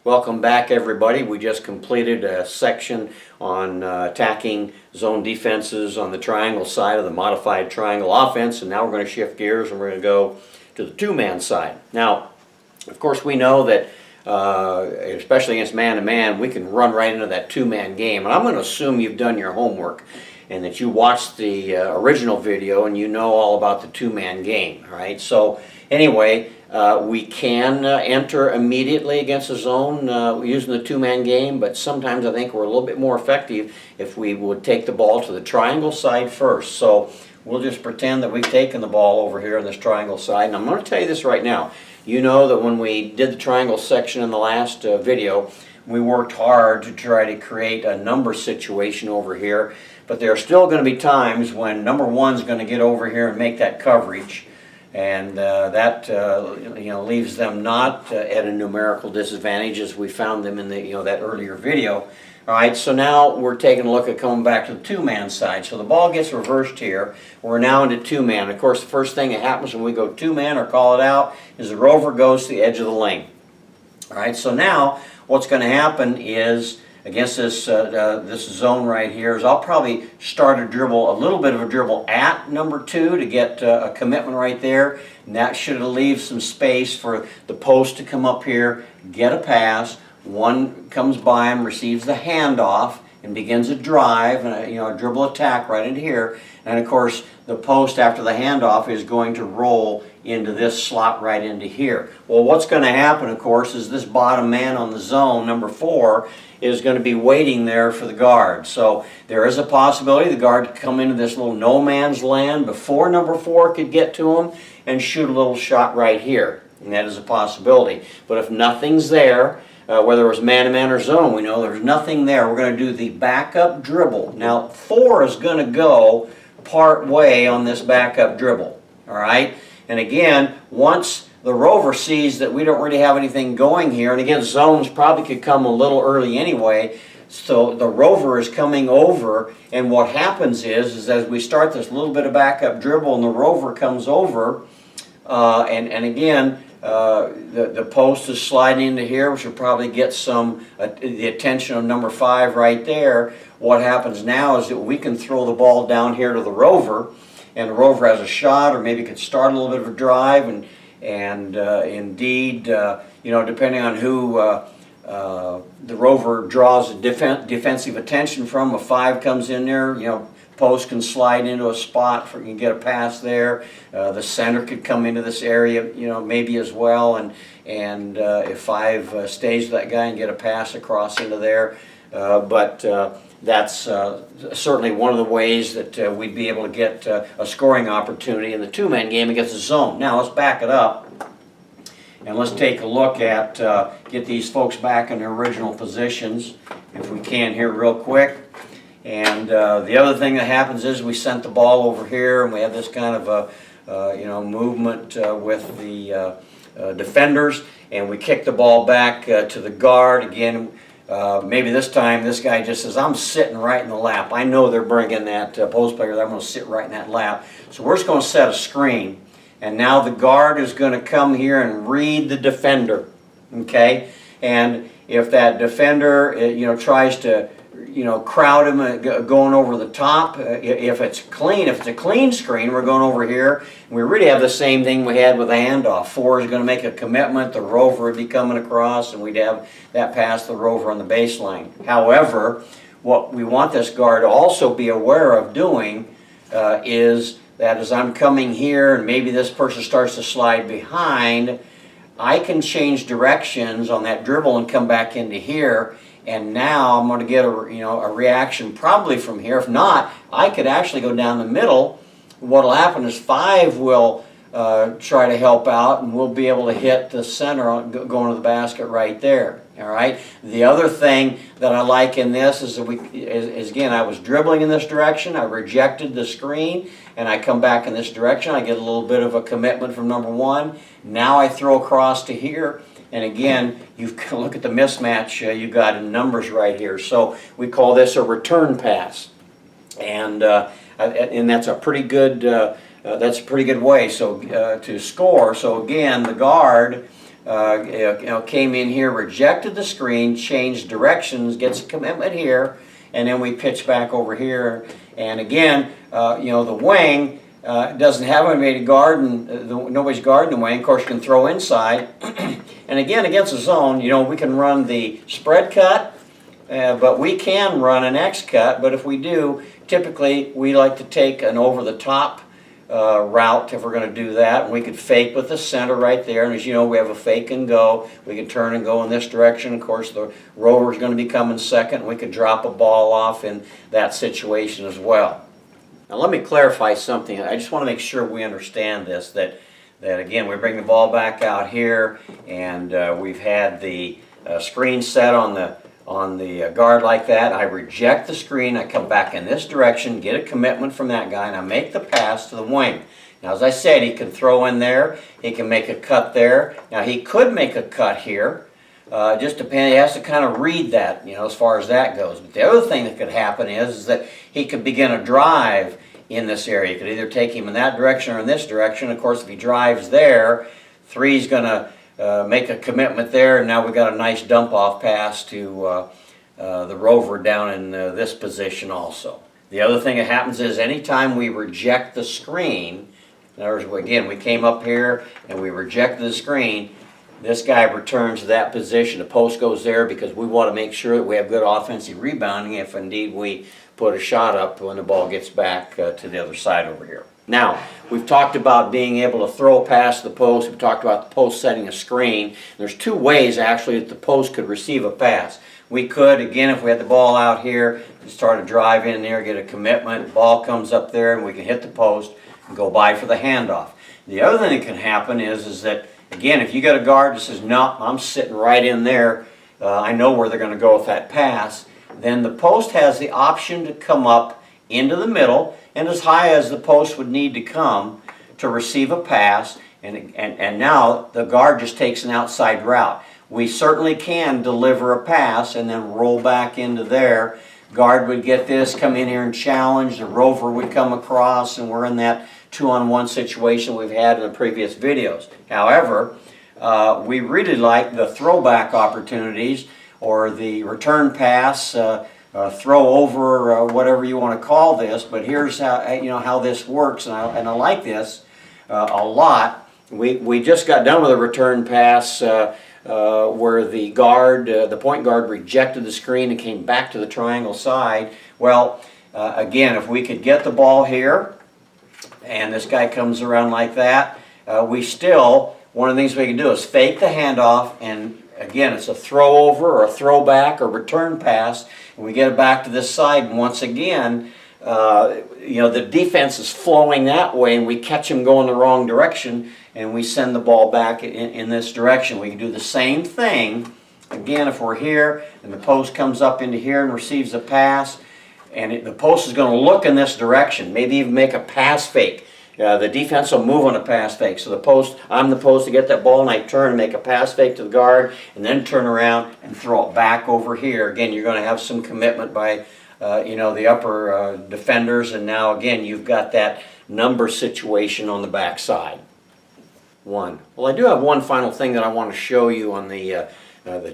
Welcome back, everybody. We just completed a section on attacking zone defenses on the triangle side of the modified triangle offense, and now we're going to shift gears and we're going to go to the two-man side. Now, of course, we know that especially against man-to-man, we can run right into that two-man game, and I'm going to assume you've done your homework and that you watched the original video and you know all about the two-man game, right? So anyway, we can enter immediately against a zone using the two-man game, but sometimes I think we're a little bit more effective if we would take the ball to the triangle side first. So we'll just pretend that we've taken the ball over here on this triangle side, and I'm going to tell you this right now. You know that when we did the triangle section in the last video, we worked hard to try to create a number situation over here, but there are still going to be times when number one's going to get over here and make that coverage, and that leaves them not at a numerical disadvantage as we found them in the that earlier video. All right, so now we're taking a look at coming back to the two-man side. So the ball gets reversed here. We're now into two-man. Of course, the first thing that happens when we go two-man or call it out is the rover goes to the edge of the lane. All right, so now what's going to happen is against this this zone right here is I'll probably start a dribble, a little bit of a dribble at number two to get a commitment right there. And that should leave some space for the post to come up here, get a pass. One comes by him, receives the handoff, and begins a drive and a dribble attack right into here. And of course, the post after the handoff is going to roll into this slot right into here. Well, what's going to happen, of course, is this bottom man on the zone, number 4, is going to be waiting there for the guard. So there is a possibility the guard could come into this little no man's land before number 4 could get to him and shoot a little shot right here. And that is a possibility. But if nothing's there, whether it was man-to-man or zone, we know there's nothing there. We're going to do the backup dribble. Now, 4 is going to go part way on this backup dribble. All right? And again, once the rover sees that we don't really have anything going here, and again, zones probably could come a little early anyway, so the rover is coming over, and what happens is as we start this little bit of backup dribble and the rover comes over, and again, the post is sliding into here, which will probably get some the attention of number 5 right there. What happens now is that we can throw the ball down here to the rover, and the rover has a shot, or maybe could start a little bit of a drive, and indeed, depending on who the rover draws defensive attention from, a 5 comes in there, post can slide into a spot for you can get a pass there. The center could come into this area, maybe as well, and if 5 stays with that guy and get a pass across into there. But that's certainly one of the ways that we'd be able to get a scoring opportunity in the two-man game against the zone. Now let's back it up and let's take a look at get these folks back in their original positions if we can here real quick. And the other thing that happens is we sent the ball over here and we have this kind of a movement with the defenders, and we kick the ball back to the guard. Again, maybe this time this guy just says, I'm sitting right in the lap. I know they're bringing that post player, I'm going to sit right in that lap. So we're just going to set a screen, and now the guard is going to come here and read the defender, okay? And if that defender tries to crowd him going over the top, if it's a clean screen, we're going over here, and we really have the same thing we had with the handoff. 4 is going to make a commitment, the rover would be coming across, and we'd have that pass the rover on the baseline. However, what we want this guard to also be aware of doing is that as I'm coming here and maybe this person starts to slide behind, I can change directions on that dribble and come back into here. And now I'm going to get a reaction probably from here. If not, I could actually go down the middle. What will happen is 5 will try to help out, and we'll be able to hit the center going to the basket right there. All right. The other thing that I like in this is that again, I was dribbling in this direction. I rejected the screen, and I come back in this direction. I get a little bit of a commitment from number 1. Now I throw across to here. And again, you can look at the mismatch you got in numbers right here. So we call this a return pass, and that's a pretty good way to score. So again, the guard came in here, rejected the screen, changed directions, gets a commitment here, and then we pitch back over here. And again, the wing doesn't have anybody to guard, and nobody's guarding the wing. Of course, you can throw inside. And again, against the zone, we can run the spread cut, but we can run an X cut. But if we do, typically we like to take an over-the-top route if we're going to do that. And we could fake with the center right there. And as you know, we have a fake and go. We can turn and go in this direction. Of course, the rover is going to be coming second. And we could drop a ball off in that situation as well. Now let me clarify something. I just want to make sure we understand this, that again, we bring the ball back out here, and we've had the screen set on the guard like that. I reject the screen, I come back in this direction, get a commitment from that guy, and I make the pass to the wing. Now as I said, he can throw in there, he can make a cut there. Now he could make a cut here, just depending, he has to kind of read that, as far as that goes. But the other thing that could happen is that he could begin a drive in this area. You could either take him in that direction or in this direction. Of course, if he drives there, three's going to make a commitment there, and now we've got a nice dump-off pass to the rover down in this position also. The other thing that happens is anytime we reject the screen, in other words, again, we came up here and we rejected the screen, this guy returns to that position. The post goes there because we want to make sure that we have good offensive rebounding if indeed we put a shot up when the ball gets back to the other side over here. Now, we've talked about being able to throw past the post. We've talked about the post setting a screen. There's two ways actually that the post could receive a pass. We could, again, if we had the ball out here, start a drive in there, get a commitment, ball comes up there, and we can hit the post and go by for the handoff. The other thing that can happen is that, again, if you got a guard that says, no, I'm sitting right in there, I know where they're going to go with that pass, then the post has the option to come up into the middle and as high as the post would need to come to receive a pass, and now the guard just takes an outside route. We certainly can deliver a pass and then roll back into there. Guard would get this, come in here and challenge, the rover would come across, and we're in that 2-on-1 situation we've had in the previous videos. However, we really like the throwback opportunities or the return pass, throw over, whatever you want to call this. But here's how this works, and I like this a lot. We just got done with a return pass where the point guard rejected the screen and came back to the triangle side. Well, again, if we could get the ball here, and this guy comes around like that, one of the things we can do is fake the handoff, and again, it's a throw over or a throwback or return pass, and we get it back to this side, and once again, the defense is flowing that way, and we catch him going the wrong direction, and we send the ball back in this direction. We can do the same thing, again, if we're here, and the post comes up into here and receives a pass, and the post is going to look in this direction, maybe even make a pass fake. The defense will move on a pass fake. So I'm the post to get that ball, and I turn and make a pass fake to the guard, and then turn around and throw it back over here. Again, you're going to have some commitment by the upper defenders, and now again you've got that number situation on the back side. Well, I do have one final thing that I want to show you on the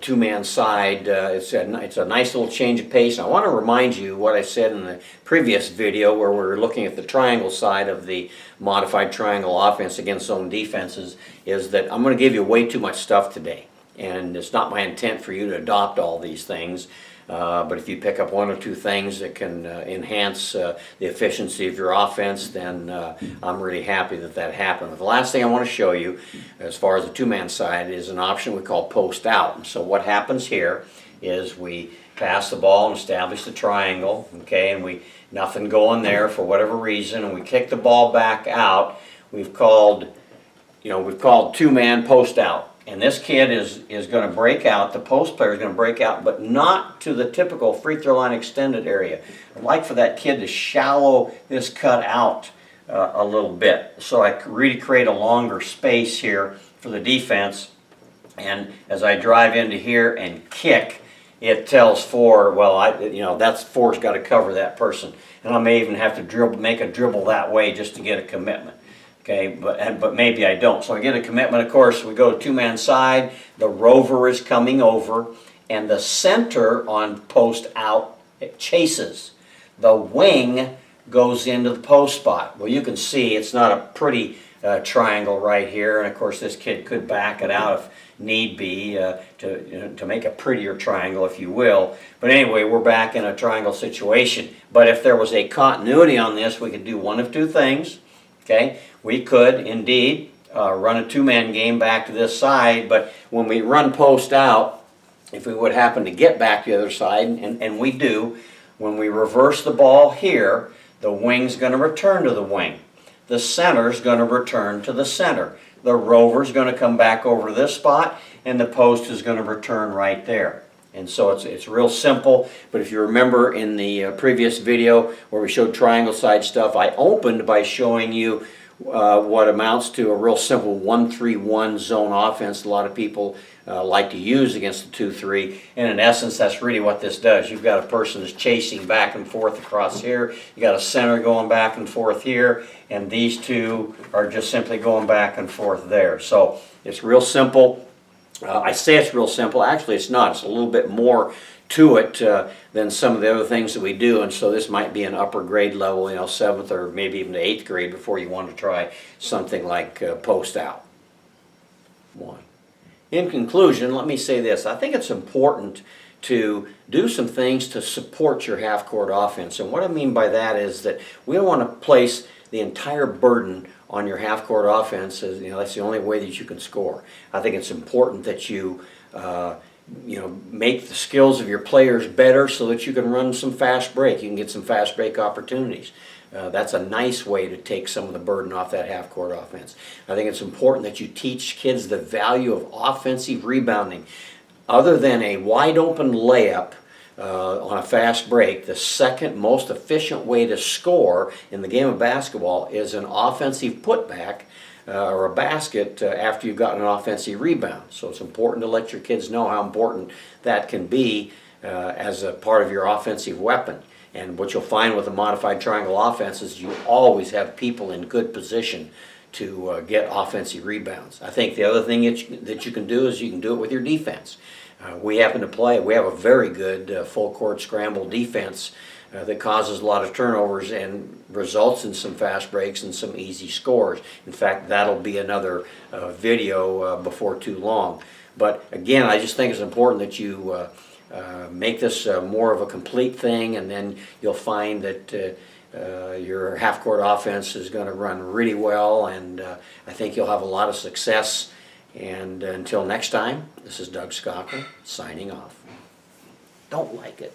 two-man side. It's a nice little change of pace. I want to remind you what I said in the previous video where we were looking at the triangle side of the modified triangle offense against zone defenses, is that I'm going to give you way too much stuff today. And it's not my intent for you to adopt all these things. But if you pick up one or two things that can enhance the efficiency of your offense, then I'm really happy that happened. But the last thing I want to show you, as far as the two-man side, is an option we call post out. And so what happens here is we pass the ball and establish the triangle, okay, and nothing going there for whatever reason, and we kick the ball back out. We've called two-man post out. And this kid is going to break out, the post player is going to break out, but not to the typical free throw line extended area. I'd like for that kid to shallow this cut out a little bit, so I really create a longer space here for the defense. And as I drive into here and kick, it tells four, that's four's got to cover that person. And I may even have to make a dribble that way just to get a commitment. Okay, but maybe I don't. So I get a commitment, of course, we go to two-man side, the rover is coming over, and the center on post out, it chases. The wing goes into the post spot. Well, you can see it's not a pretty triangle right here, and of course this kid could back it out if need be to make a prettier triangle, if you will. But anyway, we're back in a triangle situation. But if there was a continuity on this, we could do one of two things. Okay, we could indeed run a two-man game back to this side, but when we run post out, if we would happen to get back to the other side, and we do, when we reverse the ball here, the wing's going to return to the wing. The center's going to return to the center. The rover's going to come back over to this spot, and the post is going to return right there. And so it's real simple, but if you remember in the previous video where we showed triangle side stuff, I opened by showing you what amounts to a real simple 1-3-1 zone offense a lot of people like to use against the 2-3, and in essence that's really what this does. You've got a person that's chasing back and forth across here, you got a center going back and forth here, and these two are just simply going back and forth there. So it's real simple. I say it's real simple. Actually, it's not. It's a little bit more to it than some of the other things that we do, and so this might be an upper grade level, 7th or maybe even 8th grade before you want to try something like post out. One. In conclusion, let me say this. I think it's important to do some things to support your half-court offense, and what I mean by that is that we don't want to place the entire burden on your half-court offense. As that's the only way that you can score. I think it's important that you make the skills of your players better so that you can run some fast break. You can get some fast break opportunities. That's a nice way to take some of the burden off that half-court offense. I think it's important that you teach kids the value of offensive rebounding. Other than a wide-open layup on a fast break, the second most efficient way to score in the game of basketball is an offensive putback or a basket after you've gotten an offensive rebound. So it's important to let your kids know how important that can be as a part of your offensive weapon. And what you'll find with a modified triangle offense is you always have people in good position to get offensive rebounds. I think the other thing that you can do is you can do it with your defense. We have a very good full court scramble defense that causes a lot of turnovers and results in some fast breaks and some easy scores. In fact, that'll be another video before too long. But again, I just think it's important that you make this more of a complete thing, and then you'll find that your half-court offense is going to run really well, and I think you'll have a lot of success. And until next time, this is Doug Schakel signing off. Don't like it.